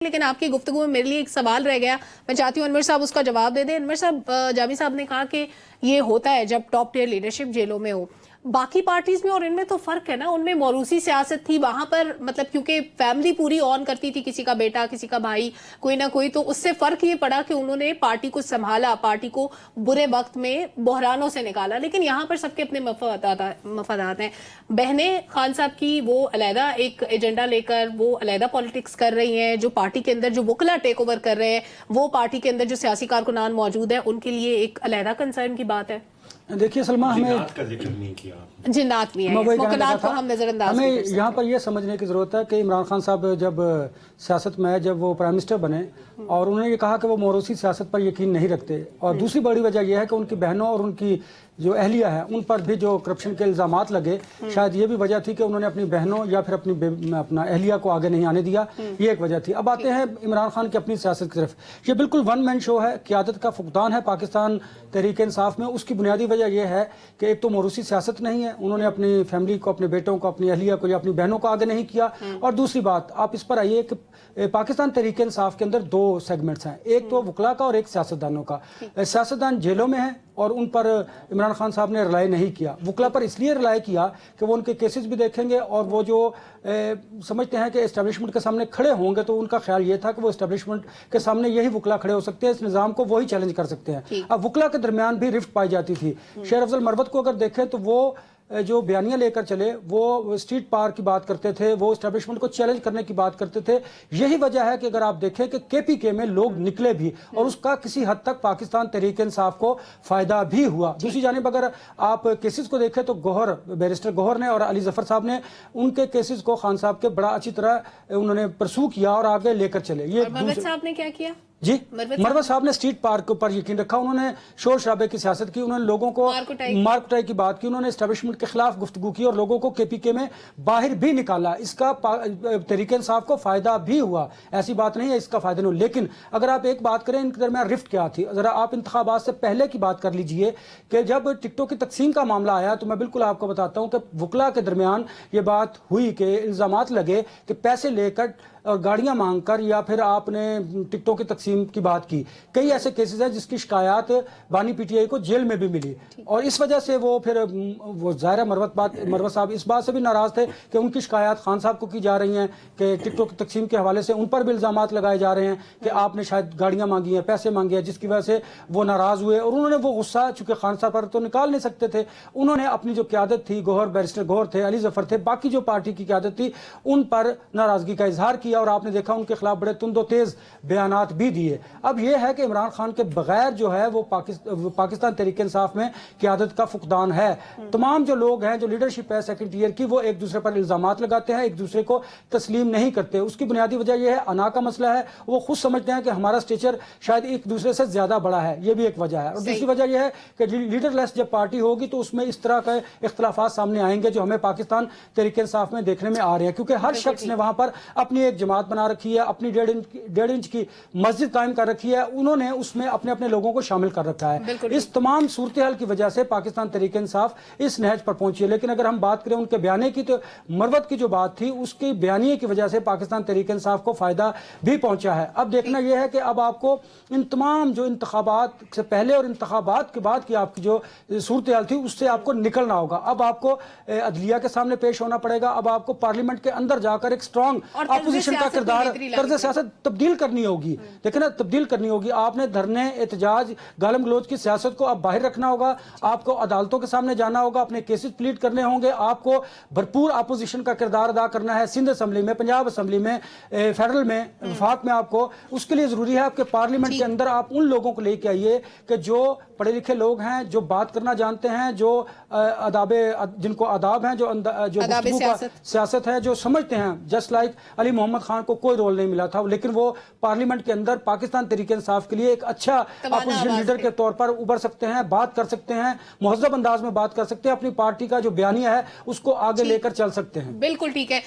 لیکن آپ کی گفتگو میں میرے لیے ایک سوال رہ گیا، میں چاہتی ہوں انور صاحب اس کا جواب دے دیں۔ انور صاحب، جامی صاحب نے کہا کہ یہ ہوتا ہے جب ٹاپ ٹیئر لیڈرشپ جیلوں میں ہو، باقی پارٹیز میں اور ان میں تو فرق ہے نا، ان میں موروثی سیاست تھی، وہاں پر مطلب کیونکہ فیملی پوری آن کرتی تھی، کسی کا بیٹا کسی کا بھائی کوئی نہ کوئی، تو اس سے فرق یہ پڑا کہ انہوں نے پارٹی کو سنبھالا، پارٹی کو برے وقت میں بحرانوں سے نکالا۔ لیکن یہاں پر سب کے اپنے مفادات ہیں۔ بہنیں خان صاحب کی وہ علیحدہ ایک ایجنڈا لے کر وہ علیحدہ پالیٹکس کر رہی ہیں، جو پارٹی کے اندر جو وکلا ٹیک اوور کر رہے ہیں، وہ پارٹی کے اندر جو سیاسی کارکنان موجود ہیں ان کے لیے ایک علیحدہ کنسرن کی بات ہے۔ دیکھیے سلمہ، ہمیں جنات کا ذکر نہیں کیا، جنات بھی ہیں، ممکنات کو ہم نظر انداز ہمیں نہیں کر سکتے۔ یہاں پر یہ سمجھنے کی ضرورت ہے کہ عمران خان صاحب جب سیاست میں جب وہ پرائم منسٹر بنے اور انہوں نے یہ کہا کہ وہ موروثی سیاست پر یقین نہیں رکھتے، اور دوسری بڑی وجہ یہ ہے کہ ان کی بہنوں اور ان کی جو اہلیہ ہے ان پر بھی جو کرپشن کے الزامات لگے، شاید یہ بھی وجہ تھی کہ انہوں نے اپنی بہنوں یا پھر اپنا اہلیہ کو آگے نہیں آنے دیا، یہ ایک وجہ تھی۔ اب آتے ہیں عمران خان کی اپنی سیاست کی طرف۔ یہ بالکل ون مین شو ہے، قیادت کا فقدان ہے پاکستان تحریک انصاف میں۔ اس کی بنیادی وجہ یہ ہے کہ ایک تو موروثی سیاست نہیں ہے، انہوں نے اپنی فیملی کو، اپنے بیٹوں کو، اپنی اہلیہ کو یا اپنی بہنوں کو آگے نہیں کیا، اور دوسری بات آپ اس پر آئیے کہ پاکستان تحریک انصاف کے اندر دو سیگمنٹس ہیں، ایک تو وکلا کا اور ایک سیاستدانوں کا۔ سیاستدان جیلوں میں ہیں اور ان پر عمران خان صاحب نے رلائی نہیں کیا۔ وکلا پر اس لیے رلائی کیا کہ وہ ان کے کیسز بھی دیکھیں گے اور وہ جو سمجھتے ہیں کہ اسٹیبلشمنٹ کے سامنے کھڑے ہوں گے، تو ان کا خیال یہ تھا کہ وہ اسٹیبلشمنٹ کے سامنے یہی وکلا کھڑے ہو سکتے ہیں، اس نظام کو وہی چیلنج کر سکتے ہیں۔ اب وکلا کے درمیان بھی رفٹ پائی جاتی تھی۔ شیر افضل مروت کو اگر دیکھیں تو وہ جو بیانیاں لے کر چلے، وہ اسٹریٹ پار کی بات کرتے تھے، وہ اسٹیبلشمنٹ کو چیلنج کرنے کی بات کرتے تھے۔ یہی وجہ ہے کہ اگر آپ دیکھیں کہ کے پی کے میں لوگ نکلے بھی اور اس کا کسی حد تک پاکستان تحریک انصاف کو فائدہ بھی ہوا۔ دوسری جانب اگر آپ کیسز کو دیکھیں تو بیرسٹر گوہر نے اور علی ظفر صاحب نے ان کے کیسز کو خان صاحب کے بڑا اچھی طرح انہوں نے پرسو کیا اور آگے لے کر چلے۔ یہ مروت صاحب نے کیا کیا؟ جی، مروت صاحب نے اسٹریٹ پارک پر یقین رکھا، انہوں نے شور شرابے کی سیاست کی، انہوں نے لوگوں کو مار کٹائی کی بات کی، انہوں نے اسٹیبلشمنٹ کے خلاف گفتگو کی اور لوگوں کو کے پی کے میں باہر بھی نکالا۔ اس کا تحریک انصاف کو فائدہ بھی ہوا، ایسی بات نہیں ہے اس کا فائدہ نہیں ہوا۔ لیکن اگر آپ ایک بات کریں ان کے درمیان رفٹ کیا تھی، ذرا آپ انتخابات سے پہلے کی بات کر لیجئے کہ جب ٹکٹوں کی تقسیم کا معاملہ آیا تو میں بالکل آپ کو بتاتا ہوں کہ وکلا کے درمیان یہ بات ہوئی کہ الزامات لگے کہ پیسے لے کر اور گاڑیاں مانگ کر یا پھر آپ نے ٹکٹوں کی تقسیم کی بات کی۔ کئی ایسے کیسز ہیں جس کی شکایات بانی پی ٹی آئی کو جیل میں بھی ملی، اور اس وجہ سے وہ پھر وہ ظاہر مروت صاحب اس بات سے بھی ناراض تھے کہ ان کی شکایات خان صاحب کو کی جا رہی ہیں کہ ٹکٹوں کی تقسیم کے حوالے سے ان پر بھی الزامات لگائے جا رہے ہیں کہ آپ نے شاید گاڑیاں مانگی ہیں، پیسے مانگے ہیں، جس کی وجہ سے وہ ناراض ہوئے، اور انہوں نے وہ غصہ چونکہ خان صاحب پر تو نکال نہیں سکتے تھے، انہوں نے اپنی جو قیادت تھی، بیرسٹر گوہر تھے، علی ظفر تھے، باقی جو پارٹی کی قیادت تھی، ان پر ناراضگی کا اظہار کیا اور آپ نے دیکھا ان کے خلاف بڑے تند و تیز بیانات بھی دیے۔ اب یہ ہے کہ عمران خان کے بغیر جو ہے وہ پاکستان تحریک انصاف میں قیادت کا فقدان ہے۔ تمام جو لوگ ہیں، جو لیڈرشپ ہے سیکنڈ ٹیئر کی، وہ ایک دوسرے پر الزامات لگاتے ہیں، ایک دوسرے کو تسلیم نہیں کرتے۔ اس کی بنیادی وجہ یہ ہے انا کا مسئلہ ہے، وہ خود سمجھتے ہیں کہ ہمارا سٹیچر شاید ایک دوسرے سے زیادہ بڑا ہے، یہ بھی ایک وجہ ہے۔ اور دوسری وجہ یہ ہے کہ لیڈر لیس جب پارٹی ہوگی تو اس میں اس طرح کے اختلافات سامنے آئیں گے جو ہمیں پاکستان تحریک انصاف میں دیکھنے میں آ رہے ہیں، کیونکہ ہر شخص نے وہاں پر اپنی ایک جماعت بنا رکھی ہے، اپنی 1.5 انچ کی مسجد قائم کر رکھی ہے، انہوں نے اس میں اپنے لوگوں کو شامل کر رکھا ہے۔ اس تمام صورتحال کی وجہ سے پاکستان تحریک انصاف اس نہج پر پہنچی ہے۔ لیکن اگر ہم بات کریں ان کے بیانیے کی، تو مروت کی جو بات تھی اس کی بیانیے کی وجہ سے پاکستان تحریک انصاف کو فائدہ بھی پہنچا ہے۔ اب دیکھنا یہ ہے کہ اب آپ کو ان تمام جو انتخابات سے پہلے اور انتخابات کے بعد کی آپ کی جو صورتحال تھی اس سے آپ کو نکلنا ہوگا۔ اب آپ کو عدلیہ کے سامنے پیش ہونا پڑے گا، اب آپ کو پارلیمنٹ کے اندر جا کر ایک اسٹرانگ اپوزیشن کا کردار، طرز سیاست تبدیل کرنی ہوگی۔ دیکھیں نا، تبدیل کرنی ہوگی۔ آپ نے دھرنے، احتجاج، گالم گلوچ کی سیاست کو اب باہر رکھنا ہوگا، آپ کو عدالتوں کے سامنے جانا ہوگا، اپنے کیسز پلیڈ کرنے ہوں گے، آپ کو بھرپور اپوزیشن کا کردار ادا کرنا ہے، سندھ اسمبلی میں، پنجاب اسمبلی میں، فیڈرل میں، وفاق میں۔ آپ کو اس کے لیے ضروری ہے آپ کے پارلیمنٹ کے اندر آپ ان لوگوں کو لے کے آئیے کہ جو پڑھے لکھے لوگ ہیں، جو بات کرنا جانتے ہیں، جو جن کو آداب ہیں، جو گفتگو کا سیاست ہے، جو سمجھتے ہیں۔ جسٹ لائک علی محمد خان کو کوئی رول نہیں ملا تھا، لیکن وہ پارلیمنٹ کے اندر پاکستان تحریک انصاف کے لیے ایک اچھا اپوزیشن لیڈر کے طور پر ابھر سکتے ہیں، بات کر سکتے ہیں، مہذب انداز میں بات کر سکتے ہیں، اپنی پارٹی کا جو بیانیہ ہے اس کو آگے لے کر چل سکتے ہیں۔ بالکل ٹھیک ہے۔